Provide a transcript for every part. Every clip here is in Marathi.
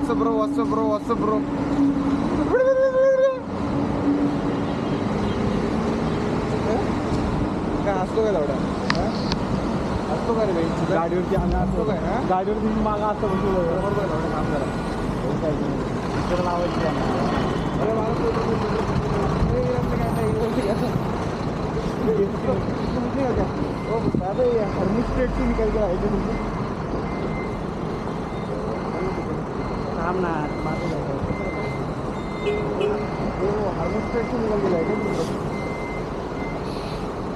ब्रो काय असतो काय तेवढा असतो का रे बाई गाडीवरती आम्ही असतो काय गाडीवरती मागा असतो बरोबर तेवढं काम करा लावायची अरे मला हर्मिस्ट्रेटची निकाल करायचं काम ना हार्वेस्टेडची निघाल गेला आहे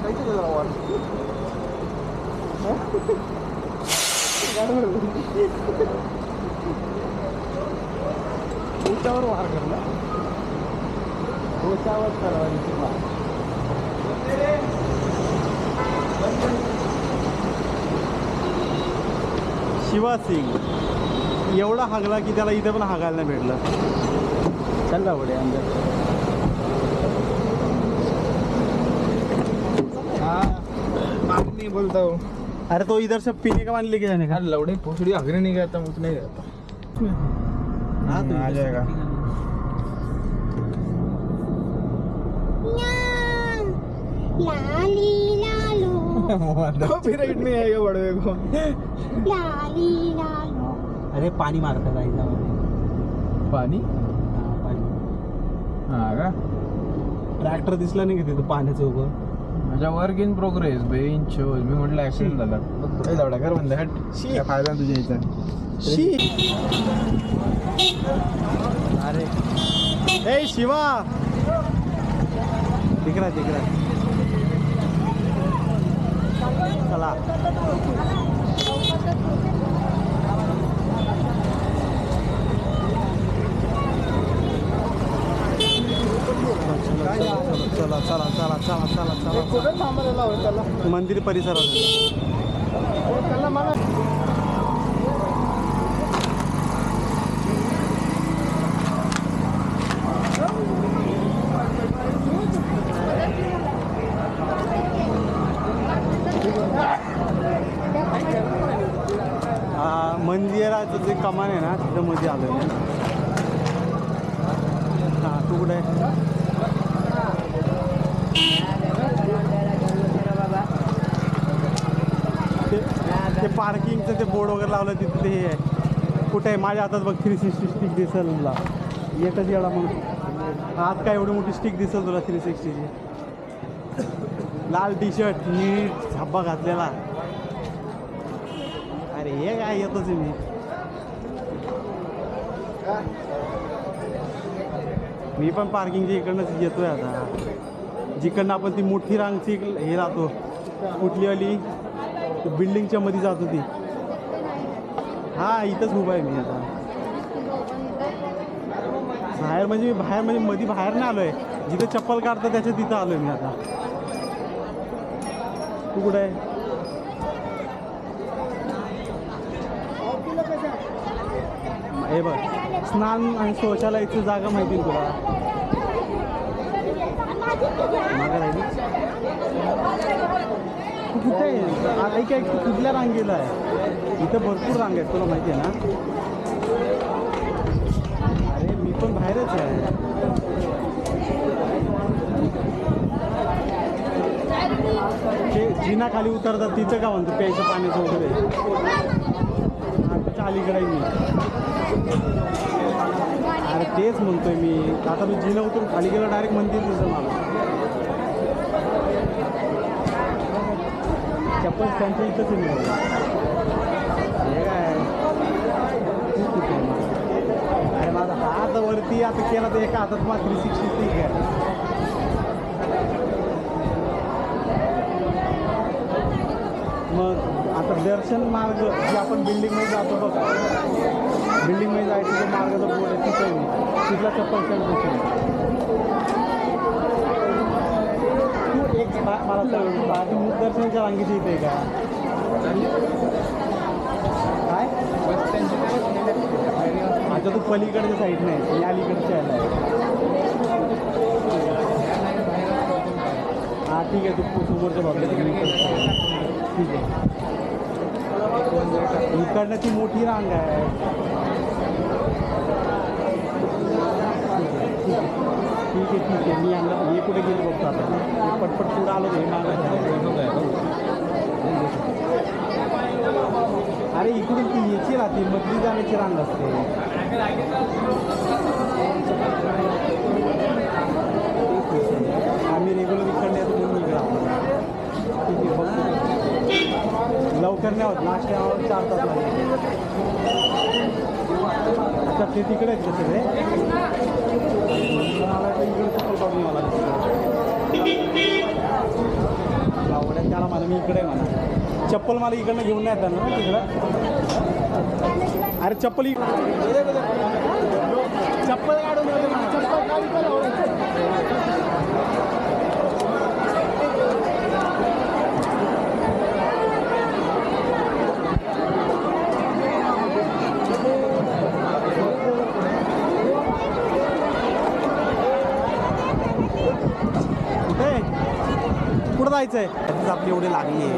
काहीच वार उच्यावर वार करला उच्यावर करावा शिवा सिंग एवढा हागला की त्याला इथे पण हागायला नाही भेटलं चल बडे अंदर नहीं बोलता हूँ अरे तो इधर से पीने का पानी लेके जाने का लौड़े पोछड़ी हगने नहीं गया था मुझे नहीं गया था हाँ तो आ जाएगा लाली लालो तो फिर नहीं आएगा बड़े को लाली लालो अरे पाणी मारता जायचा पाणी हा का ट्रॅक्टर दिसला नाही का तिथं पाण्याचं उभं माझ्या वर्क इन प्रोग्रेस बेंच मी म्हटलं ऍक्सिडेंट झाला तेवढा कर म्हणलं हट काय फायदा तुझ्या इथं शी अरे ए शिवा तिकडा चला चला चला चला चला चला चला कुठे थांबायला हवं त्याला मंदिर परिसरात त्याला मला मंदिराचं जे कमान आहे ना तिथं मध्ये आलं हां तू कुठे आहे ते पार्किंगचं ते बोर्ड वगैरे लावलं तिथे ते हे आहे कुठे आहे माझ्या हातात बघ 360 स्टिक दिसेल तुला एकच एवढा म्हणून आज काय एवढी मोठी स्टिक दिसेल तुला 360ची लाल टी शर्ट नीट झाब्बा घातलेला अरे हे काय येतोच मी पण पार्किंगच्या इकडनंच येतोय आता जिकडनं आपण ती मोठी रांगची हे राहतो कुठली वाली बिल्डिंगच्या मध्ये जात होती हा इथंच उभा आहे मी आता बाहेर म्हणजे मध्ये बाहेर नाही आलोय जिथे चप्पल काढतं त्याच्या तिथं आलोय मी आता तू कुठे आहे हे बघ स्नान आणि शौचालयाची जागा माहिती तुला मागं राहिली तू कुठे आहे ऐक तू कुठल्या रांगेला आहे इथं भरपूर रांग आहेत तुला माहिती आहे ना अरे मी पण बाहेरच आहे ते जिना खाली उतरतात तिचं का म्हणतो प्यायचं पाण्याचं वगैरे त्याच्या अलीकडे मी अरे तेच म्हणतोय मी आता मी जिना उतरून खाली गेलं डायरेक्ट म्हणते तुझं मला चप्पल त्यांच्या इथंच आहे हे काय अरे माझा हात वरती आता केला तर एका हातात मला 360 ठीक आहे मग आता दर्शन मार्ग जे आपण बिल्डिंगमध्ये जातो बघा बिल्डिंगमध्ये जायचं जो मार्गाचा बोर्ड आहे तिथं मी तिथला चप्पल स्टँड तू एक मला बाजू मुखदर्शनाच्या रांगेची इथे आहे का काय आता तू पलीकडच्या साईडने आहे मी अलीकडच्या आहे हां ठीक आहे तू समोरच्या बाजूला ठीक आहे इकडनं ती मोठी रांग आहे ठीक आहे मी यांना हे कुठे गेले बघतो आता हे पटपट पुढं आलो हे मागं अरे इकडून ती याची राहते मधली जाण्याची रांग असते आम्ही रेग्युलर इकडे येतो म्हणून इकडे ठीक आहे बघतो लवकर नाही होत लास्ट टायमावर 4 तास लागले अच्छा ते तिकडे आहेत का सगळे मला इकडे चप्पल बघून मला आवडत त्याला मला मी इकडे आहे म्हणा चप्पल मला इकडनं घेऊन नाही येतात ना तिकडं अरे चप्पल चप्पल काढून कुठं जायचं आहे त्याचीच आपली एवढी लागली आहे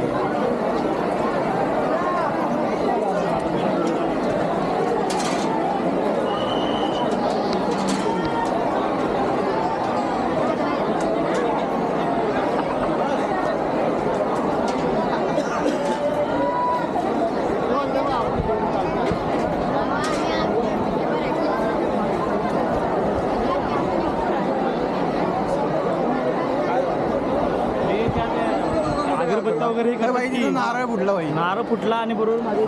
अगरबत्ता वगैरे नारळ फुटला भाई नारळ फुटला आणि बरोबर माझे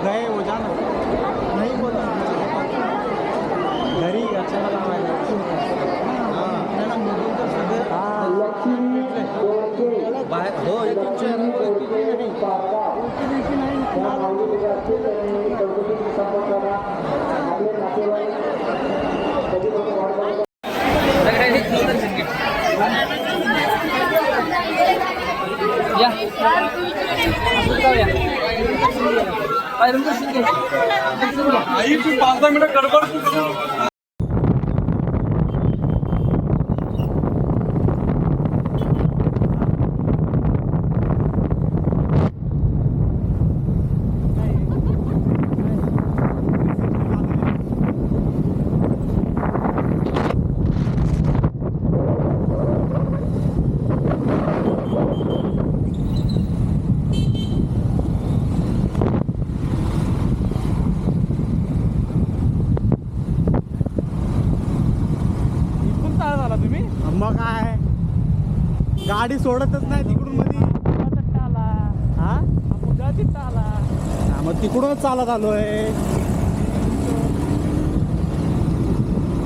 गए हो जाना नहीं बोला घरी अचानक आई तू 5-10 मिनिट गडबड मग काय गाडी सोडतच नाही तिकडून मध्ये हा मग तिकडूनच चालत आलोय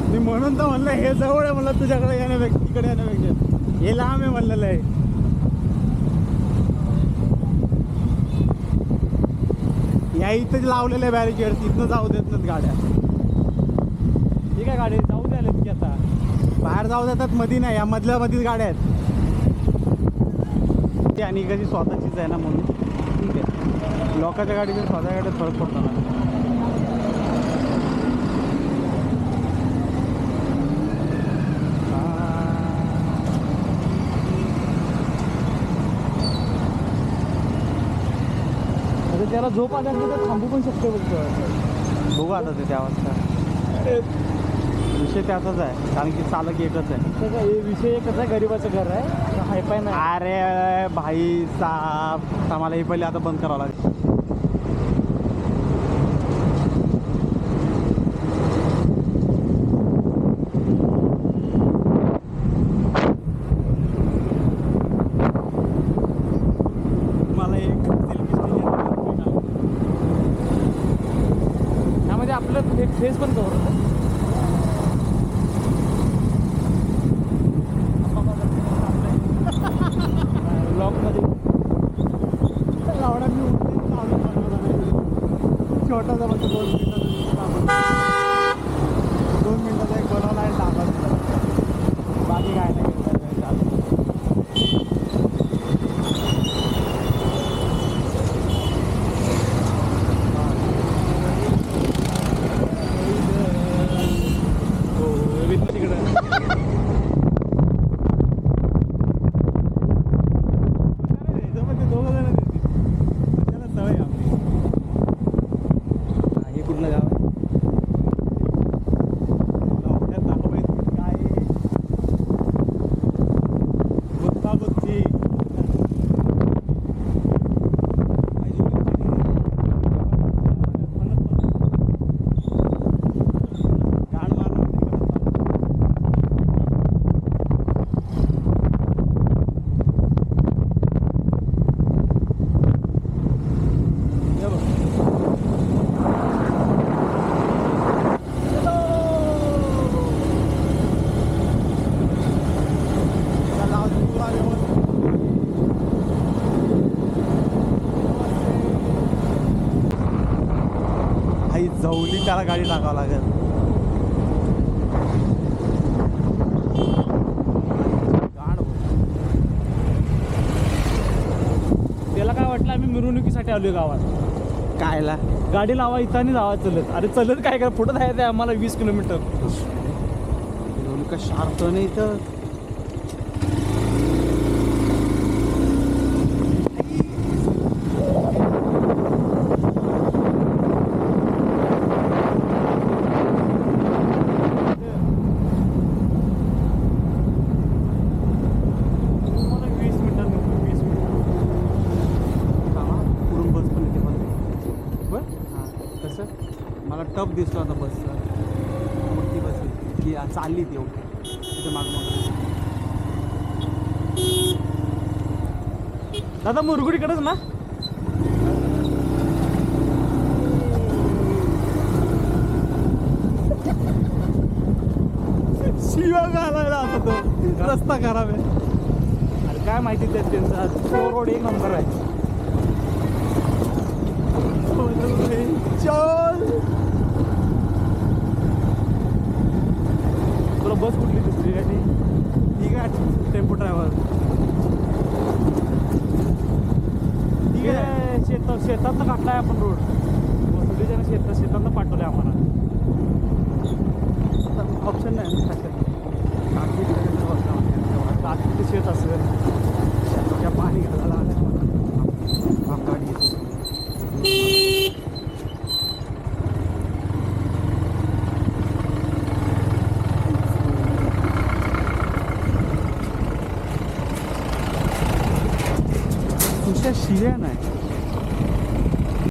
मी म्हणून तर म्हणलं हे जवळ आहे म्हणलं तुझ्याकडे येण्यापेक्षा तिकडे येण्यापेक्षा हे लांब आहे म्हणलेलं आहे या इथंच लावलेल्या बॅरिकेड तिथनं जाऊ देत नाहीत गाड्या ठीक आहे गाडी जाऊ द्यायला की आता बाहेर जाऊ देतात मध्ये नाही या मधल्या मध्येच गाड्या आहेत ती आणि कधी स्वतःचीच आहे ना म्हणून ठीक आहे लोकांच्या गाडीचे स्वतःच्या गाडीत फरक पडतो ना त्याला झोप आल्यानंतर तर थांबू पण शकतो बघू आता ते त्या वाजता विषय त्याचाच आहे कारण की चालक एकच आहे विषय एकच आहे गरीबाचं घर आहे हायफाय नाही अरे भाई साहेब आम्हाला हे पहिले आता बंद करावं लागेल फेस पण कवर होतं ब्लॉकमध्ये लावडा मी उठले चालू बनवला नाही छोटासा म्हणजे 2 मिनिटाचा एक बनवला आहे टाका बाकी काय नाही कुठलं गाव आई जवली त्याला गाडी टाकावं लागेल त्याला काय वाटलं आम्ही मिरवणुकीसाठी आलोय गावात कायला गाडी लावा इथं आणि जावा चलत अरे चलत काय करा पुढं जायचं आहे आम्हाला 20 किलोमीटर का शार्प नाही तर मला टप दिसतो आता बसचा मोठी बस आहे की चालली ती तिथे माग दादा मुरगुडीकडेच ना शिवा घालायला आता तो रस्ता खराब आहे अरे काय माहिती त्यात त्यांचा रोड एक नंबर आहे चल तुला बस कुठली दिसली काय ती ठीक आहे टेम्पो ड्रायव्हर ठीक आहे शेतातनं काढलाय आपण रोड वसुलीच्या शेतातनं पाठवलंय आम्हाला ऑप्शन नाही ना काकी शेत असेल त्या पाणी घालायला गाडी तुझ्या शिव्या नाही